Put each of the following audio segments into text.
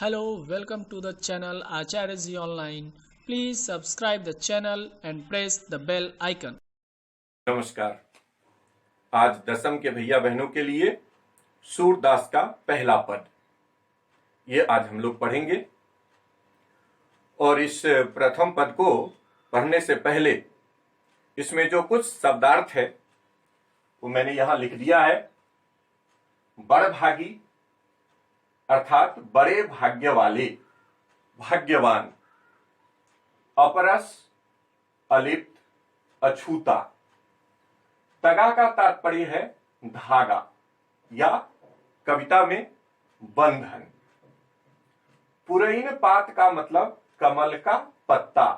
Hello, welcome to the channel Acharya Ji Online. Please subscribe the channel and press the bell icon. नमस्कार। आज दसम के भैया बहनों के लिए सूरदास का पहला पद ये आज हम लोग पढ़ेंगे। और इस प्रथम पद को पढ़ने से पहले इसमें जो कुछ शब्दार्थ है वो मैंने यहां लिख दिया है। बड़भागी अर्थात बड़े भाग्य वाले, भाग्यवान। अपरस, अलिप्त, अछूता। तगा का तात्पर्य है धागा या कविता में बंधन। पुरैन पात का मतलब कमल का पत्ता।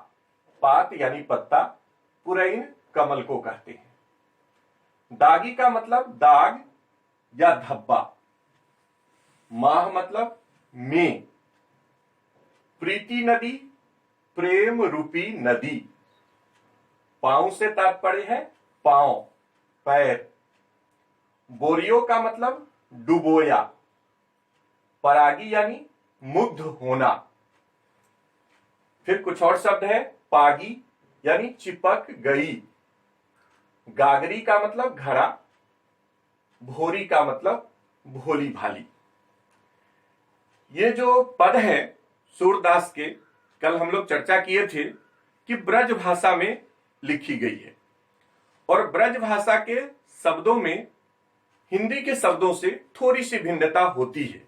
पात यानी पत्ता, पुरैन कमल को कहते हैं। दागी का मतलब दाग या धब्बा। माह मतलब में। प्रीति नदी, प्रेम रूपी नदी। पांव से तात्पर्य है पांव, पैर। बोरियो का मतलब डुबोया। परागी यानी मुग्ध होना। फिर कुछ और शब्द है। पागी यानी चिपक गई। गागरी का मतलब घड़ा। भोरी का मतलब भोली भाली। ये जो पद है सूरदास के, कल हम लोग चर्चा किए थे कि ब्रज भाषा में लिखी गई है और ब्रज भाषा के शब्दों में हिंदी के शब्दों से थोड़ी सी भिन्नता होती है।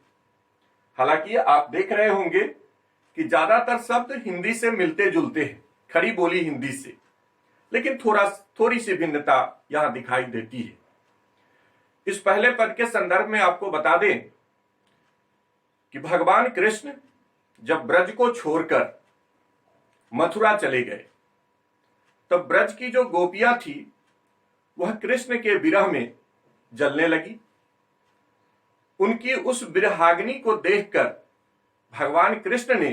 हालांकि आप देख रहे होंगे कि ज्यादातर शब्द हिंदी से मिलते जुलते हैं, खड़ी बोली हिंदी से, लेकिन थोड़ी सी भिन्नता यहां दिखाई देती है। इस पहले पद के संदर्भ में आपको बता दें कि भगवान कृष्ण जब ब्रज को छोड़कर मथुरा चले गए तब ब्रज की जो गोपियां थी वह कृष्ण के विरह में जलने लगी। उनकी उस विरहाग्नि को देखकर भगवान कृष्ण ने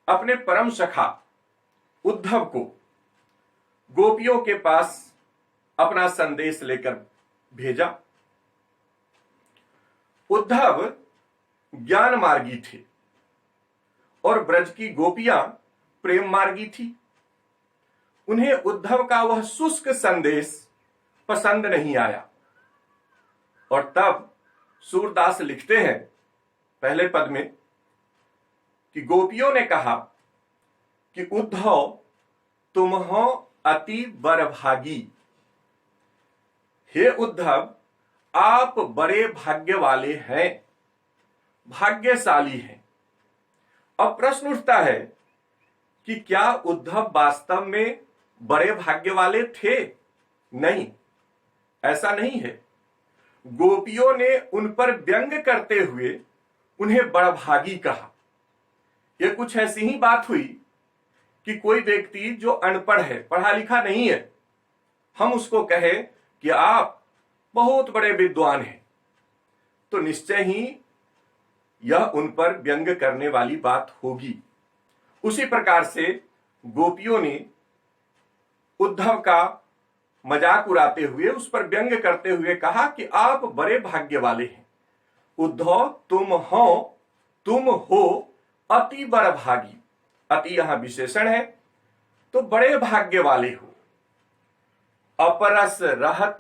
अपने परम सखा उद्धव को गोपियों के पास अपना संदेश लेकर भेजा। उद्धव ज्ञान मार्गी थे और ब्रज की गोपियां प्रेम मार्गी थी। उन्हें उद्धव का वह शुष्क संदेश पसंद नहीं आया और तब सूरदास लिखते हैं पहले पद में कि गोपियों ने कहा कि उद्धव तुम हो अति बड़भागी। हे उद्धव, आप बड़े भाग्य वाले हैं, भाग्यशाली हैं। अब प्रश्न उठता है कि क्या उद्धव वास्तव में बड़े भाग्य वाले थे? नहीं, ऐसा नहीं है। गोपियों ने उन पर व्यंग करते हुए उन्हें बड़भागी कहा। यह कुछ ऐसी ही बात हुई कि कोई व्यक्ति जो अनपढ़ है, पढ़ा लिखा नहीं है, हम उसको कहे कि आप बहुत बड़े विद्वान हैं, तो निश्चय ही यह उन पर व्यंग करने वाली बात होगी। उसी प्रकार से गोपियों ने उद्धव का मजाक उड़ाते हुए, उस पर व्यंग करते हुए कहा कि आप बड़े भाग्य वाले हैं। उद्धव तुम हो अति बड़भागी। अति यहां विशेषण है, तो बड़े भाग्य वाले हो। अपरस रहत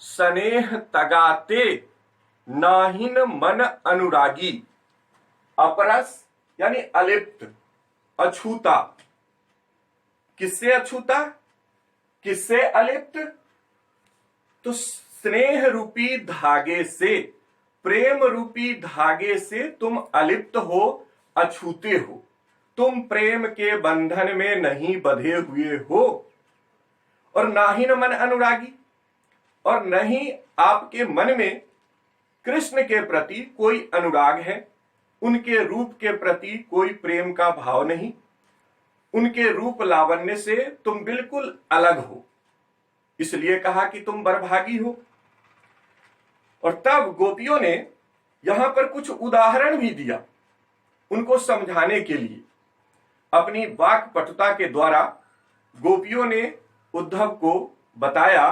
स्नेह तगाते नाहिन मन अनुरागी। अपरस यानी अलिप्त, अछूता। किससे अछूता, किससे अलिप्त? तो स्नेह रूपी धागे से, प्रेम रूपी धागे से तुम अलिप्त हो, अछूते हो। तुम प्रेम के बंधन में नहीं बंधे हुए हो। और नाहिन मन अनुरागी, और नहीं आपके मन में कृष्ण के प्रति कोई अनुराग है, उनके रूप के प्रति कोई प्रेम का भाव नहीं। उनके रूप लावण्य से तुम बिल्कुल अलग हो, इसलिए कहा कि तुम बड़भागी हो। और तब गोपियों ने यहां पर कुछ उदाहरण भी दिया उनको समझाने के लिए। अपनी वाक्पटुता के द्वारा गोपियों ने उद्धव को बताया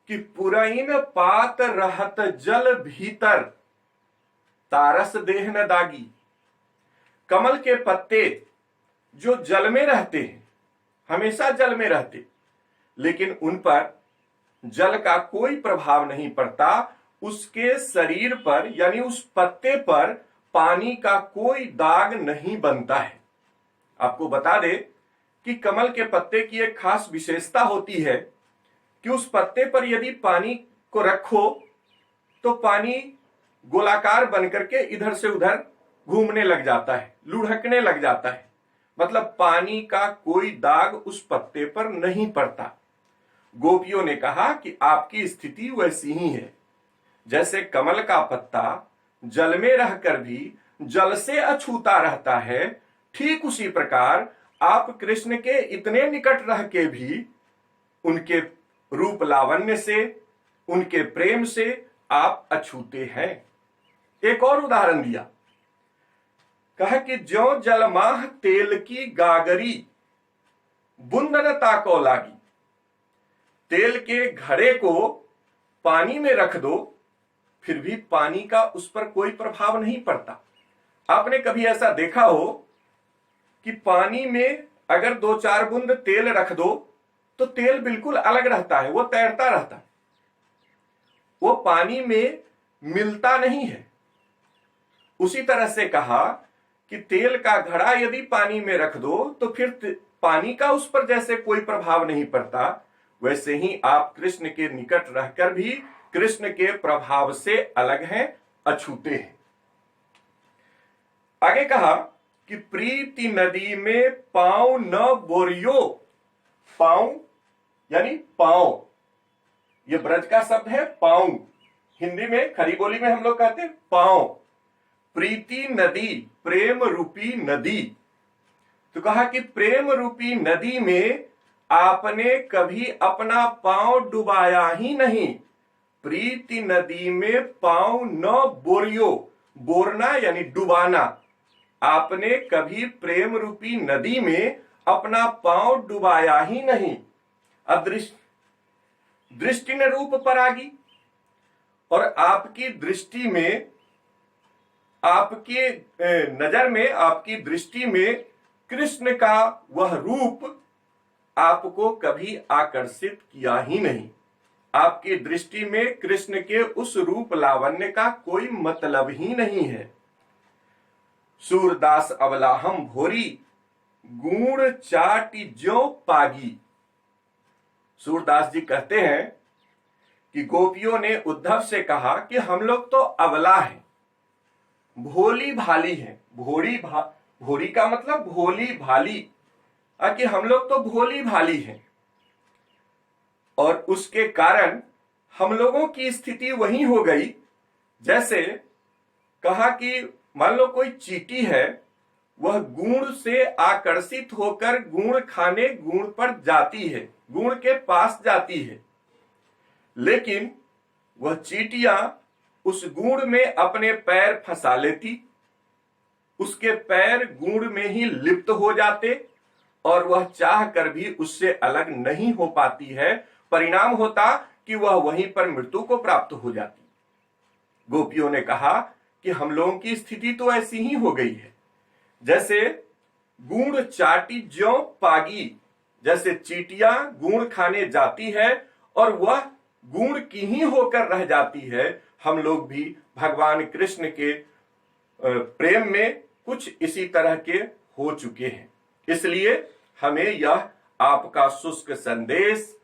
कि पुरैन पात रहत जल भीतर तारस देह न दागी। कमल के पत्ते जो जल में रहते हैं, हमेशा जल में रहते, लेकिन उन पर जल का कोई प्रभाव नहीं पड़ता, उसके शरीर पर यानी उस पत्ते पर पानी का कोई दाग नहीं बनता है। आपको बता दे कि कमल के पत्ते की एक खास विशेषता होती है कि उस पत्ते पर यदि पानी को रखो तो पानी गोलाकार बनकर के इधर से उधर घूमने लग जाता है, लुढ़कने लग जाता है, मतलब पानी का कोई दाग उस पत्ते पर नहीं पड़ता। गोपियों ने कहा कि आपकी स्थिति वैसी ही है, जैसे कमल का पत्ता जल में रहकर भी जल से अछूता रहता है, ठीक उसी प्रकार आप कृष्ण के इतने निकट रह के भी उनके रूप लावण्य से, उनके प्रेम से आप अछूते हैं। एक और उदाहरण दिया, कहा कि ज्यों जलमाह तेल की गागरी बुंदन ताको लागी। तेल के घड़े को पानी में रख दो, फिर भी पानी का उस पर कोई प्रभाव नहीं पड़ता। आपने कभी ऐसा देखा हो कि पानी में अगर 2-4 बूंद तेल रख दो तो तेल बिल्कुल अलग रहता है, वो तैरता रहता है, वो पानी में मिलता नहीं है। उसी तरह से कहा कि तेल का घड़ा यदि पानी में रख दो तो फिर पानी का उस पर जैसे कोई प्रभाव नहीं पड़ता, वैसे ही आप कृष्ण के निकट रहकर भी कृष्ण के प्रभाव से अलग हैं, अछूते हैं। आगे कहा कि प्रीति नदी में पांव न बोरियो। पांव यानी पांव, ये ब्रज का शब्द है पांव, हिंदी में खरी बोली में हम लोग कहते हैं पांव। प्रीति नदी, प्रेम रूपी नदी। तो कहा कि प्रेम रूपी नदी में आपने कभी अपना पांव डुबाया ही नहीं। प्रीति नदी में पांव न बोरियो, बोरना यानी डुबाना। आपने कभी प्रेम रूपी नदी में अपना पांव डुबाया ही नहीं। दृष्टि न रूप परागी, और आपकी दृष्टि में, आपकी नजर में, आपकी दृष्टि में कृष्ण का वह रूप आपको कभी आकर्षित किया ही नहीं। आपकी दृष्टि में कृष्ण के उस रूप लावण्य का कोई मतलब ही नहीं है। सूरदास अवलाहम भोरी गुण चाटी ज्यों पागी। सूरदास जी कहते हैं कि गोपियों ने उद्धव से कहा कि हम लोग तो अवला हैं, भोली भाली हैं। भोरी का मतलब भोली भाली, कि हम लोग तो भोली भाली हैं, और उसके कारण हम लोगों की स्थिति वही हो गई जैसे कहा कि मान लो कोई चींटी है, वह गुण से आकर्षित होकर गुण खाने गुण पर जाती है, गुण के पास जाती है, लेकिन वह चींटियां उस गुण में अपने पैर फंसा लेती, उसके पैर गुण में ही लिप्त हो जाते और वह चाह कर भी उससे अलग नहीं हो पाती है। परिणाम होता कि वह वहीं पर मृत्यु को प्राप्त हो जाती। गोपियों ने कहा कि हम लोगों की स्थिति तो ऐसी ही हो गई है, जैसे गुण चाटी ज्यों पागी, जैसे चींटियां गुण खाने जाती है और वह गुण की ही होकर रह जाती है। हम लोग भी भगवान कृष्ण के प्रेम में कुछ इसी तरह के हो चुके हैं। इसलिए हमें यह आपका शुष्क संदेश,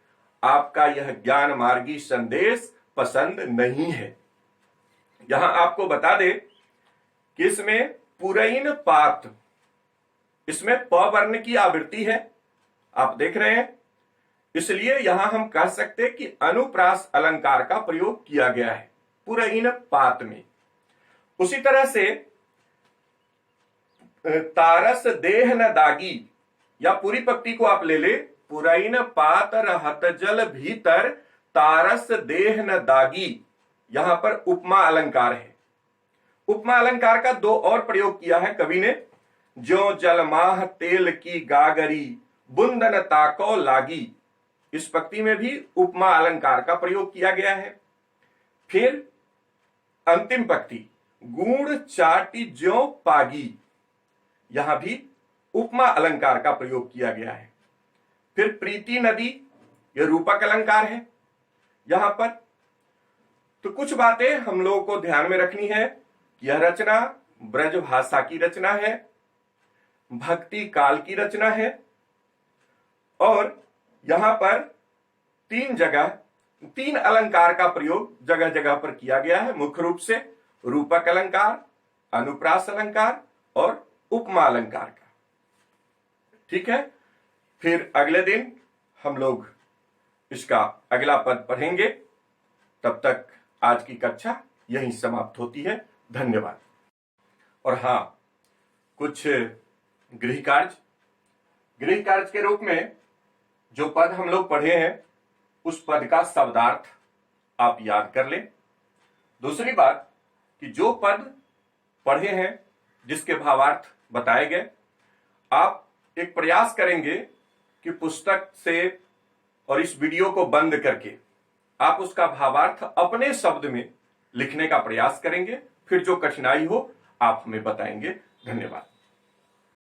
आपका यह ज्ञान मार्गी संदेश पसंद नहीं है। यहां आपको बता दे कि इसमें पुरैन पात, इसमें प वर्ण की आवृत्ति है, आप देख रहे हैं, इसलिए यहां हम कह सकते कि अनुप्रास अलंकार का प्रयोग किया गया है पुरैन पात में। उसी तरह से तारस देह न दागी, या पूरी पंक्ति को आप ले ले, पुरैन पात रहत जल भीतर तारस देह न दागी। यहां पर उपमा अलंकार है। उपमा अलंकार का 2 और प्रयोग किया है कवि ने। ज्यों जलमाह तेल की गागरी बुंदन ताको लागी, इस पंक्ति में भी उपमा अलंकार का प्रयोग किया गया है। फिर अंतिम पंक्ति गुण चाटी ज्यों पागी, यहां भी उपमा अलंकार का प्रयोग किया गया है। फिर प्रीति नदी, यह रूपक अलंकार है यहां पर। तो कुछ बातें हम लोगों को ध्यान में रखनी है कि यह रचना ब्रज भाषा की रचना है, भक्ति काल की रचना है, और यहां पर तीन अलंकार का प्रयोग जगह जगह पर किया गया है, मुख्य रूप से रूपक अलंकार, अनुप्रास अलंकार और उपमा अलंकार का। ठीक है, फिर अगले दिन हम लोग इसका अगला पद पढ़ेंगे। तब तक आज की कक्षा यहीं समाप्त होती है। धन्यवाद। और हाँ, कुछ गृह कार्य के रूप में जो पद हम लोग पढ़े हैं उस पद का शब्दार्थ आप याद कर लें। दूसरी बात कि जो पद पढ़े हैं जिसके भावार्थ बताए गए, आप एक प्रयास करेंगे कि पुस्तक से और इस वीडियो को बंद करके आप उसका भावार्थ अपने शब्द में लिखने का प्रयास करेंगे। फिर जो कठिनाई हो आप हमें बताएंगे। धन्यवाद।